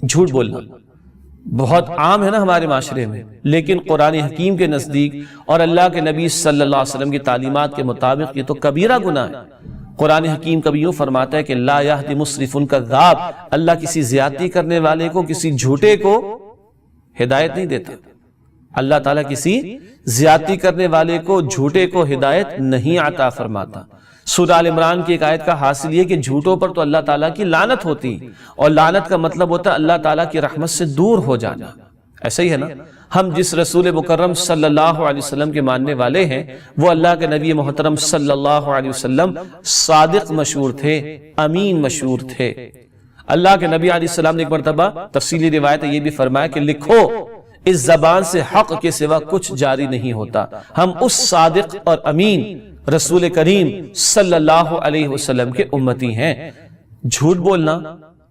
جھوٹ بولنا بہت عام ہے نا ہمارے معاشرے میں، لیکن قرآن حکیم کے نزدیک اور اللہ کے نبی صلی اللہ علیہ وسلم کی تعلیمات کے مطابق یہ تو کبیرہ گناہ ہے۔ قرآن حکیم کبھی یوں فرماتا ہے کہ لا یہدی مسرف کذاب، اللہ کسی زیادتی کرنے والے کو، کسی جھوٹے کو ہدایت نہیں دیتا۔ اللہ تعالیٰ کسی زیادتی کرنے والے کو، جھوٹے کو ہدایت نہیں عطا فرماتا۔ سورہ آل عمران کی ایک آیت کا حاصل یہ کہ جھوٹوں پر تو اللہ تعالیٰ کی لعنت ہوتی، اور لعنت کا مطلب ہوتا ہے اللہ تعالیٰ کی رحمت سے دور ہو جانا۔ ایسا ہی ہے نا، ہم جس رسول مکرم صلی اللہ علیہ وسلم کے ماننے والے ہیں، وہ اللہ کے نبی محترم صلی اللہ علیہ وسلم صادق مشہور تھے، امین مشہور تھے۔ اللہ کے نبی علیہ السلام نے ایک مرتبہ تفصیلی روایت یہ بھی فرمایا کہ لکھو اس زبان سے حق کے سوا کچھ جاری نہیں ہوتا، ہم اس صادق اور امین رسول کریم صلی اللہ علیہ وسلم کے امتی ہیں۔ جھوٹ بولنا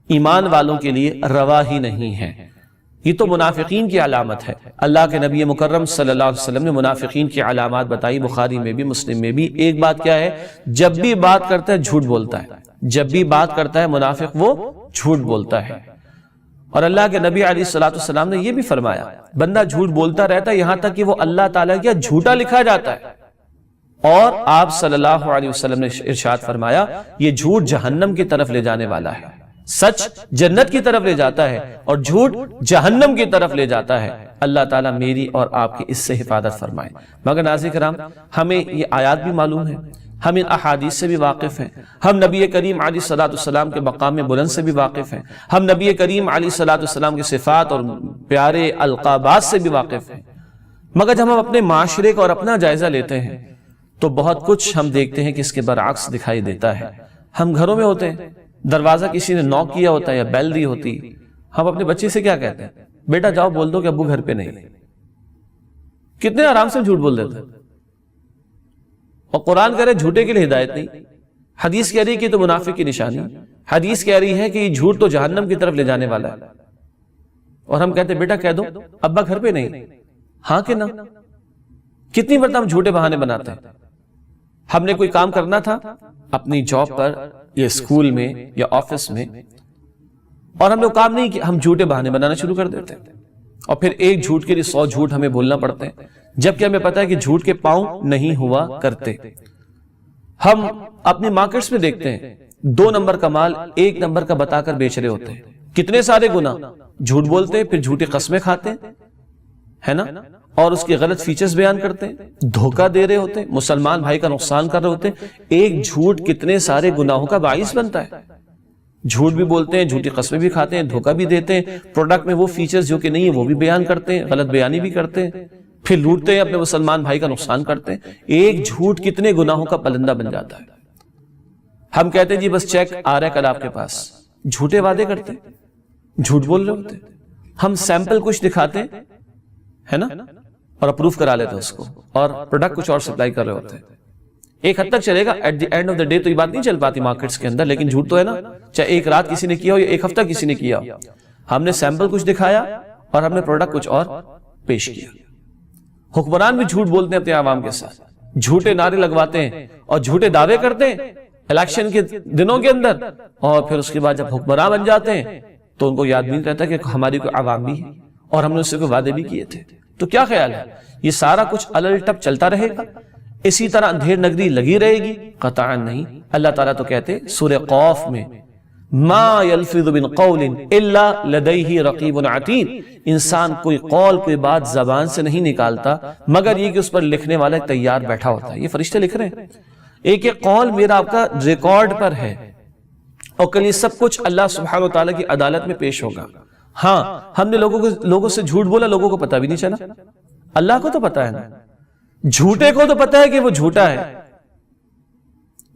ایمان والوں کے لیے روا ہی نہیں ہے، یہ تو منافقین کی علامت ہے۔ اللہ کے نبی مکرم صلی اللہ علیہ وسلم نے منافقین کی علامات بتائی، بخاری میں بھی مسلم میں بھی۔ ایک بات کیا ہے، جب بھی بات کرتا ہے جھوٹ بولتا ہے، جب بھی بات کرتا ہے منافق وہ جھوٹ بولتا ہے۔ اور اللہ کے نبی علیہ السلام نے یہ بھی فرمایا، بندہ جھوٹ بولتا رہتا ہے یہاں تک کہ وہ اللہ تعالیٰ کیا جھوٹا لکھا جاتا ہے۔ اور آپ صلی اللہ علیہ وسلم نے ارشاد فرمایا، یہ جھوٹ جہنم کی طرف لے جانے والا ہے۔ سچ جنت کی طرف لے جاتا ہے اور جھوٹ جہنم کی طرف لے جاتا ہے۔ اللہ تعالیٰ میری اور آپ کی اس سے حفاظت فرمائے۔ مگر ناظرین کرام، ہمیں یہ آیات بھی معلوم ہے، ہم ان احادیث سے بھی واقف ہیں، ہم نبی کریم علیہ السلام کے مقام بلند سے بھی واقف ہیں، ہم نبی کریم علیہ السلام کی صفات اور پیارے القابات سے بھی واقف ہیں۔ مگر جب ہم اپنے معاشرے کا اور اپنا جائزہ لیتے ہیں تو بہت کچھ ہم دیکھتے ہیں کہ اس کے برعکس دکھائی دیتا ہے۔ ہم گھروں میں ہوتے ہیں، دروازہ کسی نے نوک کیا ہوتا ہے یا بیل دی ہوتی، ہم اپنے بچے سے کیا کہتے ہیں، بیٹا جاؤ بول دو کہ ابو گھر پہ نہیں۔ کتنے آرام سے جھوٹ بول دیتے ہیں۔ اور قرآن کہہ رہے جھوٹے کے لیے ہدایت نہیں، حدیث کہہ رہی ہے کہ تو منافق کی نشانی، حدیث کہہ رہی ہے کہ یہ جھوٹ تو جہنم کی طرف لے جانے والا ہے، اور ہم کہتے ہیں بیٹا کہہ دو ابا گھر پہ نہیں۔ ہاں کہ نہ؟ کتنی مرتبہ ہم جھوٹے بہانے بناتے ہیں۔ ہم نے کوئی کام کرنا تھا اپنی جاب پر یا اسکول میں یا آفس میں، اور ہم نے وہ کام نہیں کیا، ہم جھوٹے بہانے بنانا شروع کر دیتے ہیں، اور پھر ایک جھوٹ کے لیے 100 جھوٹ ہمیں بولنا پڑتے ہیں، جبکہ ہمیں پتا ہے کہ جھوٹ کے پاؤں نہیں ہوا کرتے۔ ہم اپنے مارکیٹس میں دیکھتے ہیں 2 نمبر کا مال 1 نمبر کا بتا کر بیچ رہے ہوتے ہیں۔ کتنے سارے گناہ، جھوٹ بولتے ہیں، پھر جھوٹی قسمیں کھاتے ہیں، ہے نا، اور اس کے غلط فیچرز بیان کرتے ہیں، دھوکہ دے رہے ہوتے ہیں، مسلمان بھائی کا نقصان کر رہے ہوتے ہیں۔ ایک جھوٹ کتنے سارے گناہوں کا باعث بنتا ہے۔ جھوٹ بھی بولتے ہیں، جھوٹی قسمیں بھی کھاتے ہیں، دھوکہ بھی دیتے ہیں، پروڈکٹ میں وہ فیچرز جو کہ نہیں ہے وہ بھی بیان کرتے ہیں، غلط بیانی بھی کرتے ہیں، پھر لوٹتے ہیں، اپنے مسلمان بھائی کا نقصان کرتے ہیں۔ ایک جھوٹ کتنے گناہوں کا پلندہ بن جاتا ہے۔ ہم کہتے ہیں جی بس چیک آ رہا ہے کل آپ کے پاس، جھوٹے وعدے کرتے ہیں، جھوٹ بول رہے ہوتے ہیں۔ ہم سیمپل کچھ دکھاتے ہیں، ہے نا، اور اپروو کرا لیتے ہیں اس کو، اور پروڈکٹ کچھ اور سپلائی کر رہے ہوتے ہیں۔ ایک حد تک چلے گا، at the end of the day تو یہ بات نہیں چل پاتی مارکیٹس کے اندر، لیکن جھوٹ تو ہے نا، چاہے ایک رات کسی نے کیا ہو یا ایک ہفتہ کسی نے کیا ہو۔ ہم نے سیمپل کچھ دکھایا اور ہم نے پروڈکٹ کچھ اور پیش کیا۔ حکمران بھی جھوٹ بولتے ہیں اپنے عوام کے ساتھ، جھوٹے نعرے لگواتے ہیں اور جھوٹے دعوے کرتے ہیں الیکشن کے دنوں کے اندر، اور پھر اس کے بعد جب حکمراں بن جاتے ہیں تو ان کو یاد نہیں رہتا کہ ہماری کوئی عوام بھی ہے اور ہم نے اس سے کوئی وعدے بھی کیے تھے۔ تو کیا خیال ہے، یہ سارا کچھ الل ٹپ چلتا رہے گا، اسی طرح اندھیر نگری لگی رہے گی؟ قطعا نہیں۔ اللہ تعالیٰ تو کہتے سورہ قاف میں ما یلفظ من قول الا لدیہ رقیب عتید، انسان کوئی قول کوئی بات زبان سے نہیں نکالتا مگر یہ کہ اس پر لکھنے والا تیار بیٹھا ہوتا ہے۔ یہ فرشتے لکھ رہے ہیں، ایک ایک قول میرا آپ کا ریکارڈ پر ہے، اور کل یہ سب کچھ اللہ سبحانہ وتعالی کی عدالت میں پیش ہوگا۔ ہاں ہم نے لوگوں سے جھوٹ بولا، لوگوں کو پتہ بھی نہیں چلا، اللہ کو تو پتہ ہے نا، جھوٹے کو تو پتہ ہے کہ وہ جھوٹا ہے،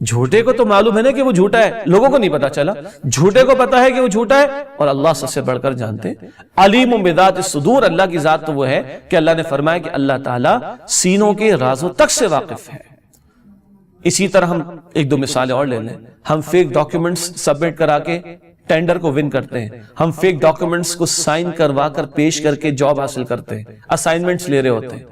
جھوٹے کو تو معلوم ہے نا کہ وہ جھوٹا ہے، لوگوں کو نہیں پتا چلا، جھوٹے کو پتا ہے کہ وہ جھوٹا ہے، اور اللہ سب سے بڑھ کر جانتے ہیں۔ علیم بذات الصدور، اللہ کی ذات تو وہ ہے کہ اللہ نے فرمایا کہ اللہ تعالیٰ سینوں کے رازوں تک سے واقف ہے۔ اسی طرح ہم ایک دو مثالیں اور لے لیں، ہم فیک ڈاکیومنٹس سبمٹ کرا کے ٹینڈر کو ون کرتے ہیں، ہم فیک ڈاکیومنٹس کو سائن کروا کر پیش کر کے جاب حاصل کرتے ہیں، اسائنمنٹس لے رہے ہوتے ہیں۔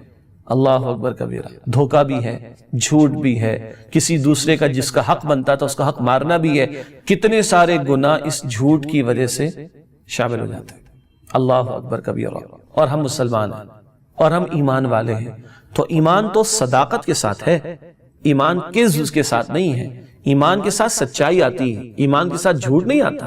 اللہ اکبر کبیرہ، دھوکہ بھی ہے، جھوٹ بھی ہے، کسی دوسرے کا جس کا حق بنتا تھا اس کا حق مارنا بھی ہے۔ کتنے سارے گناہ اس جھوٹ کی وجہ سے شامل ہو جاتے ہیں۔ اللہ اکبر کبیرہ۔ اور ہم مسلمان ہیں اور ہم ایمان والے ہیں، تو ایمان تو صداقت کے ساتھ ہے، ایمان کذب کے ساتھ نہیں ہے، ایمان کے ساتھ سچائی آتی ہے، ایمان کے ساتھ جھوٹ نہیں آتا۔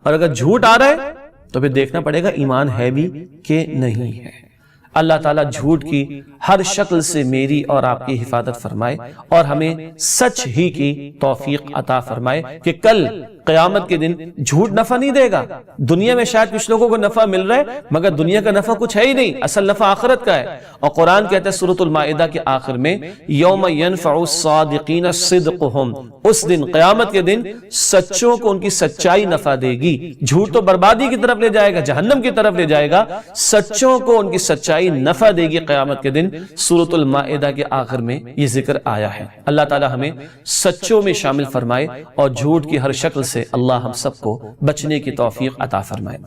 اور اگر جھوٹ آ رہا ہے تو پھر دیکھنا پڑے گا ایمان ہے بھی کہ نہیں ہے۔ اللہ تعالیٰ جھوٹ کی ہر شکل سے میری اور آپ کی حفاظت فرمائے اور ہمیں سچ ہی کی توفیق عطا فرمائے کہ کل قیامت کے دن جھوٹ نفع نہیں دے گا۔ دنیا میں شاید کچھ لوگوں کو نفع مل رہا ہے مگر دنیا کا نفع کچھ ہے ہی نہیں، اصل نفع آخرت کا ہے۔ اور قرآن کہتا ہے سورۃ المائدہ کے آخر میں یوم ینفع الصادقین صدقہم، اس دن قیامت کے دن سچوں کو ان کی سچائی نفع دے گی۔ جھوٹ تو بربادی کی طرف لے جائے گا، جہنم کی طرف لے جائے گا، سچوں کو ان کی سچائی نفع دے گی قیامت کے دن۔ سورۃ المائدہ کے آخر میں یہ ذکر آیا ہے۔ اللہ تعالی ہمیں سچوں میں شامل فرمائے اور جھوٹ کی ہر شکل سے اللہ ہم سب کو بچنے کی توفیق عطا فرمائے۔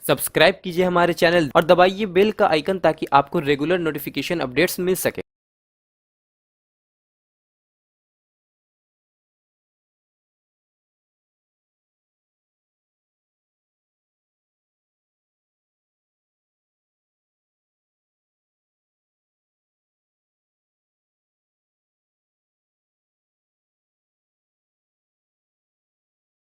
سبسکرائب کیجئے ہمارے چینل اور دبائیے بیل کا آئیکن تاکہ آپ کو ریگولر نوٹیفیکیشن اپڈیٹس مل سکے۔